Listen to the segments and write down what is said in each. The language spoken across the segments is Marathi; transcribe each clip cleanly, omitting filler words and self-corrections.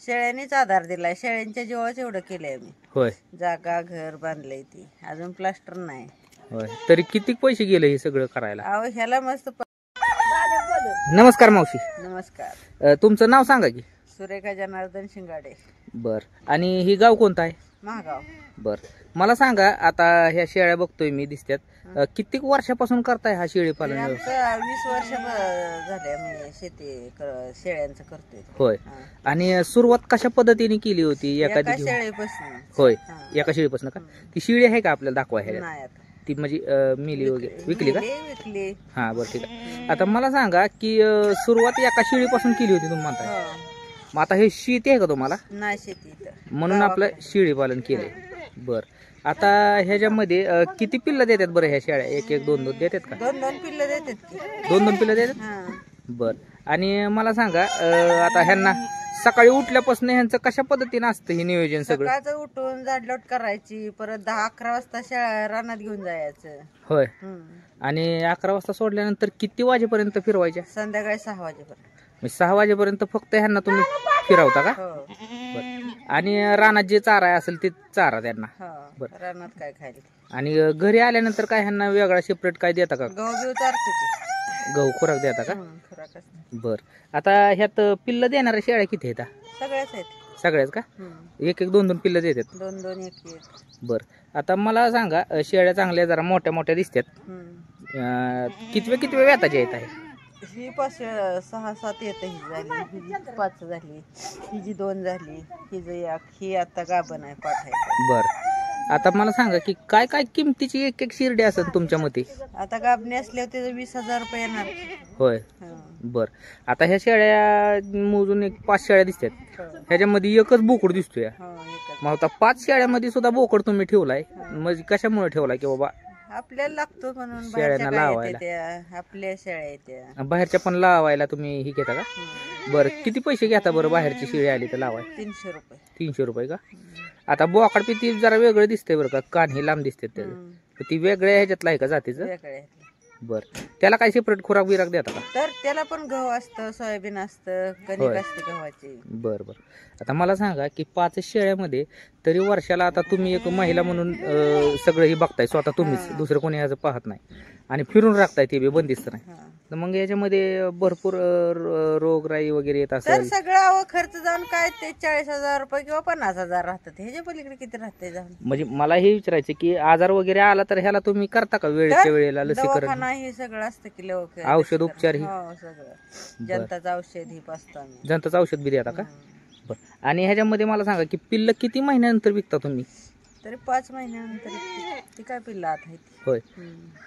शेळ्यांनीच आधार दिलाय. शेळ्यांच्या जीवाच एवढं केलंय मी. होय जागा घर बांधलंय ती अजून प्लास्टर नाही. होय. तरी किती पैसे गेले हे सगळं करायला? अहो ह्याला मस्त नमस्कार मावशी. नमस्कार. तुमचं नाव सांगा की. सुरेखा जनार्दन शिंगाडे. बर. आणि ही गाव कोणतं आहे? महागाव. बर. मला सांगा, आता ह्या शेळ्या बघतोय मी दिसतात, किती वर्षापासून करताय हा शेळी पालन व्यवसाय? आमचं 20 वर्ष झाले आम्ही शेळ्यांचं करतोय. होय. आणि सुरुवात कशा पद्धतीने केली होती? एखादी शेळीपासून. होय, एका शेळीपासून का? ती शेळी आहे का आपल्याला दाखवायला? नाही आता ती म्हणजे मिली वगैरे विकली का? विकली. हा बरं, ठीक आहे. आता मला सांगा की सुरुवात एका शेळीपासून केली होती तुम्ही म्हणताय. मग आता हे शेती आहे का तुम्हाला? नाही शेती म्हणून आपलं शेळी पालन केलंय. बर. आता ह्याच्यामध्ये किती पिल्लं देतात बरं ह्या शेळ्या? एक एक दोन दोन देतात का? दोन दोन पिल्लं देतात की. दोन दोन पिल्लं देतात. बर. आणि मला सांगा, आता ह्यांना सकाळी उठल्यापासून ह्यांचं कशा पद्धतीने असतं हे नियोजन सगळं? सकाळचं उठून जाडलोट करायची, परत 10-11 वाजता रानात घेऊन जायचं. होय. आणि 11 वाजता सोडल्यानंतर किती वाजेपर्यंत फिरवायच्या? संध्याकाळी 6 वाजेपर्यंत. 6 वाजेपर्यंत फक्त ह्यांना तुम्ही फिरवता का? आणि रानात जे चारा असेल ते चारा त्यांना? रानात काय खायला. आणि घरी आल्यानंतर काय ह्यांना वेगळा सेपरेट काय देता का? गहू बिव चारतो की. गहू खुराक देता का? खुराक. बर. आता ह्यात पिल्ल देणाऱ्या शेळ्या किती आहेत? सगळ्याच आहेत. सगळ्याच का? एक एक दोन दोन पिल्ल देतात? दोन दोन एक एक. बर. आता मला सांगा, शेळ्या चांगल्या जरा मोठ्या मोठ्या दिसतात, कितव्या वेताच्या येत आहे? ही 6-7 येत. ही झाली, ही 5 झाली, ही जी 2 झाली, ही जी 1, ही आता गाभण आहे, पाठ आहे. बर. आता मला सांगा की काय काय किमतीची एक एक शिर्डी असेल तुमच्या मते? आता गाभणी असल्यावर त्याचं 20,000 रुपये येणार. होय. बर. आता ह्या शेळ्या मोजून एक 5 शेळ्या दिसतात, ह्याच्यामध्ये एकच बोकड दिसतोय. मग आता 5 शेळ्यामध्ये सुद्धा बोकड तुम्ही ठेवलाय, म्हणजे कशामुळे ठेवलाय? की बाबा आपल्याला लागतो म्हणून. शेळ्यांना लावायला आपल्या शेळ्या येत्या, बाहेरच्या पण लावायला तुम्ही ही घेता का? बरं. किती पैसे घेता बरं बाहेरची शेळी आली तर लावाय? 300 रुपये. 300 रुपये का? आता बोकड पिती जरा वेगळं दिसतंय बरं का, कान हे लांब दिसते त्याचं, ती वेगळ्या ह्याच्यातलं आहे का जातीचं? बर. त्याला काय सेपरेट खुराक बिराक देता का? तर त्याला पण गहू असतं, सोयाबीन असतं, कणिक असते गव्हाची. बर बर. आता मला सांगा की 5 शेळ्यामध्ये तरी वर्षाला, आता तुम्ही एक महिला म्हणून सगळं हे बघताय स्वतः तुम्हीच, दुसरं कोणी ह्याचं पाहत नाही, आणि फिरून राखताय ते बी बंदिस्त नाही, तर मग याच्यामध्ये भरपूर रोगराई वगैरे येत असेल. सगळं खर्च जाऊन काय ते 40,000 रुपये किंवा 50,000 राहतात. ह्याच्या पलीकडे किती राहते जाऊन? म्हणजे मला हे विचारायचं की आजार वगैरे आला तर ह्याला तुम्ही करता का वेळेच्या वेळेला लसीकरण? हे सगळं असतं की औषध उपचार? सगळं जनताचं औषध ही पाचतो आम्ही. जनताचं औषध बी देता का? बरं. आणि ह्याच्यामध्ये मला सांगा की पिल्ल किती महिन्यानंतर विकता तुम्ही? तरी 5 महिन्यानंतर. ती काय पिल्ल आता आहेत? होय.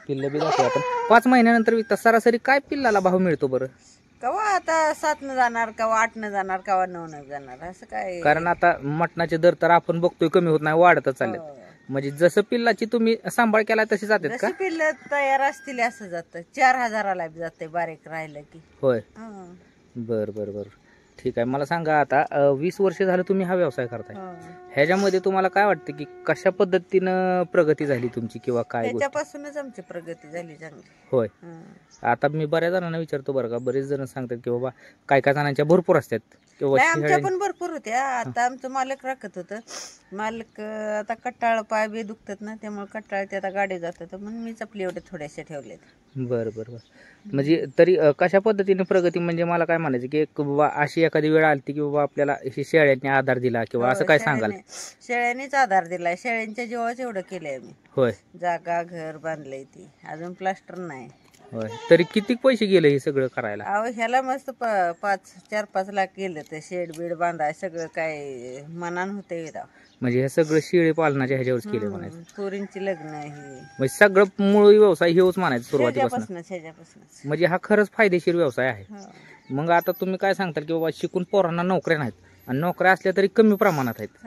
पिल्ल बी जाते आपण 5 महिन्यानंतर विकता. सरासरी काय पिल्लाला भाव मिळतो बरं? कवा आता 7 न जाणार, कवा 8 न जाणार, कवा 9 न जाणार, असं काय. कारण आता मटणाचे दर तर आपण बघतोय कमी होत नाही, वाढतच चालले. म्हणजे जसं पिल्लाची तुम्ही सांभाळ केला तशी जातात का? पिल्ल तयार असतील असं जातं. 4,000ला जाते बारीक राहिलं की. होय. बर बर बर. ठीक आहे. मला सांगा, आता 20 वर्ष झालं तुम्ही हा व्यवसाय करताय, ह्याच्यामध्ये तुम्हाला काय वाटतं की कशा पद्धतीनं प्रगती झाली तुमची किंवा काय? त्याच्यापासूनच आमची प्रगती झाली चांगली. होय. आता मी बऱ्याच जणांना विचारतो बरं का, बरेच जण सांगतात की बाबा काय काय जणांच्या भरपूर असतात किंवा आमच्या पण भरपूर होत्या. आता आमचं मालक राखत होतं. मालक आता कटाळ पाय बी दुखतात ना, त्यामुळे कटाळ ते आता गाडी जातात, म्हणून मीच आपली एवढे थोडेसे ठेवलेत. बरं बरं बरं. म्हणजे तरी कशा पद्धतीने प्रगती, म्हणजे मला काय म्हणायचं की बाबा अशी एखादी वेळ आली की बाबा आपल्याला शेळ्यांनी आधार दिला किंवा असं काय सांगाल? शेळ्यांनीच आधार दिलाय. शेळ्यांच्या जीवाच एवढं केलंय मी. होय. जागा घर बांधलंय ती अजून प्लास्टर नाही. होय. तरी किती पैसे गेले हे सगळं करायला? अहो ह्याला मस्त 4-5 लाख गेलं. तर शेड बीड बांधाय सगळं काय मनान होते. म्हणजे हे सगळं शेळी पालनाच्या ह्याच्यावरच केले म्हणायचं. पोरींची लग्न ही म्हणजे सगळं मूळ व्यवसाय हेच म्हणायचं सुरुवातीपासून. म्हणजे हा खरंच फायदेशीर व्यवसाय आहे. मग आता तुम्ही काय सांगता की बाबा शिकून पोरांना नोकऱ्या नाहीत, आणि नोकऱ्या असल्या तरी कमी प्रमाणात आहेत,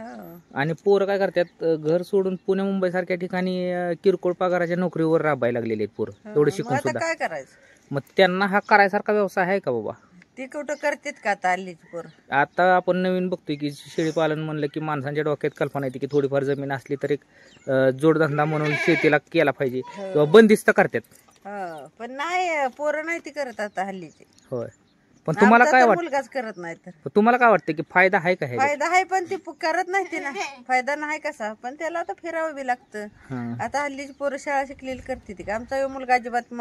आणि पोरं काय करतात, घर सोडून पुणे मुंबई सारख्या ठिकाणी किरकोळ पगाराच्या नोकरीवर राबायला लागलेले आहेत पोरं, एवढं शिकून सुद्धा. काय करायचं? मग त्यांना हा करायसारखा व्यवसाय आहे का बाबा? ती कुठं करतात का आता हल्लीची पोरं? आता आपण नवीन बघतोय की शेळी पालन म्हणलं की माणसांच्या डोक्यात कल्पना येते की थोडीफार जमीन असली तर एक जोडधंदा म्हणून शेतीला केला पाहिजे, किंवा बंदिस्त करतात. पण नाही, पोरं नाही ती करत आता हल्लीची. होय. पण तुम्हाला आमचा काय तर वाटतं मुलगाच करत नाही तर तुम्हाला काय वाटतं की फायदा आहे का ह्याच्यात? फायदा आहे पण ती करत नाही ती ना. फायदा नाही कसा, पण त्याला आता फिरावं बी लागतं. हां आता हल्लीची पोरं शाळा शिकलेली करते ती का, आमचा ह्यो मुलगा अजिबात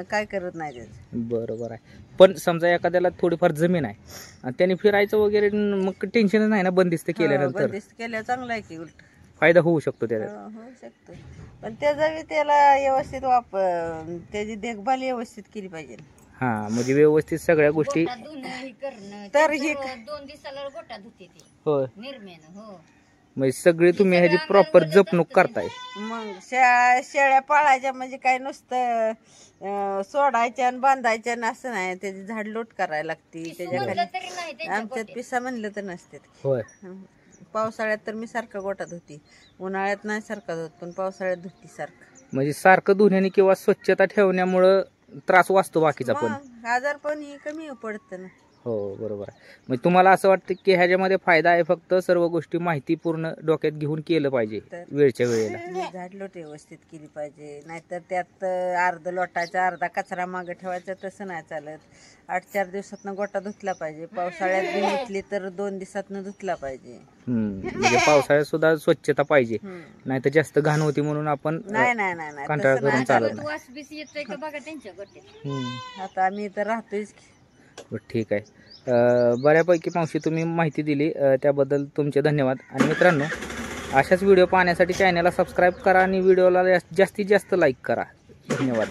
काय करत नाही त्याचं. बरोबर आहे. पण समजा एखाद्याला थोडीफार जमीन आहे आणि त्याने फिरायचं वगैरे मग टेन्शन नाही ना बंदिस्त केल्यानंतर बंदिस्त केल्या चांगलं आहे की उलट. फायदा होऊ शकतो त्याचा. होऊ शकतो, पण त्याचा बी त्याला व्यवस्थित त्याची देखभाल व्यवस्थित केली पाहिजे. हा म्हणजे व्यवस्थित सगळ्या गोष्टी तर ही 2 दिवसाला गोटा धुते ती होय निर्मेन. हो म्हणजे सगळी तुम्ही ह्याची प्रॉपर जपणूक करताय. मग शेळ्या पाळायच्या म्हणजे काय नुसतं सोडायच्या आणि बांधायच्या आणि असं नाही, त्याची झाडलोट करायला लागते त्याच्या म्हणलं खाली. तरी नाही त्यांच्या आमच्यात पिसा म्हणलं तर नसते. होय पावसाळ्यात तर मी सारखा गोटा धुती, उन्हाळ्यात नाही सारखा धुत, पण पावसाळ्यात धुती सारखं. म्हणजे सारखं धुण्याने किंवा स्वच्छता ठेवण्यामुळं त्रास वाचतो बाकीचा पण. मग आजार पण ही कमी पडतं ना. हो बरोबर आहे. म्हणजे तुम्हाला असं वाटतं की ह्याच्यामध्ये फायदा आहे, फक्त सर्व गोष्टी माहिती पूर्ण डोक्यात घेऊन केलं पाहिजे वेळच्या वेळेला. झाडलोट व्यवस्थित केली पाहिजे, नाहीतर त्यात अर्ध लोटायचा अर्धा कचरा मागे ठेवायचा, तसं नाही चालत. 8-4 दिवसातनं गोटा धुतला पाहिजे, पावसाळ्यात बी धुतली तर 2 दिवसातनं धुतला पाहिजे. म्हणजे पावसाळ्यात सुद्धा स्वच्छता पाहिजे, नाही तर जास्त घाण होती म्हणून आपण नाही नाही नाही नाही, कंटाळा तसं करून नाही चालत चालत. वास बीस येतोय का बघा त्यांच्या गोट्यात. आता आम्ही इथं राहतोयच की. बरं, ठीक आहे. बऱ्यापैकी मावशी तुम्ही माहिती दिली, त्याबद्दल तुमचे धन्यवाद. आणि मित्रांनो, अशाच व्हिडिओ पाहण्यासाठी चॅनलला सबस्क्राईब करा आणि व्हिडिओला जास्तीत जास्त लाईक करा. धन्यवाद.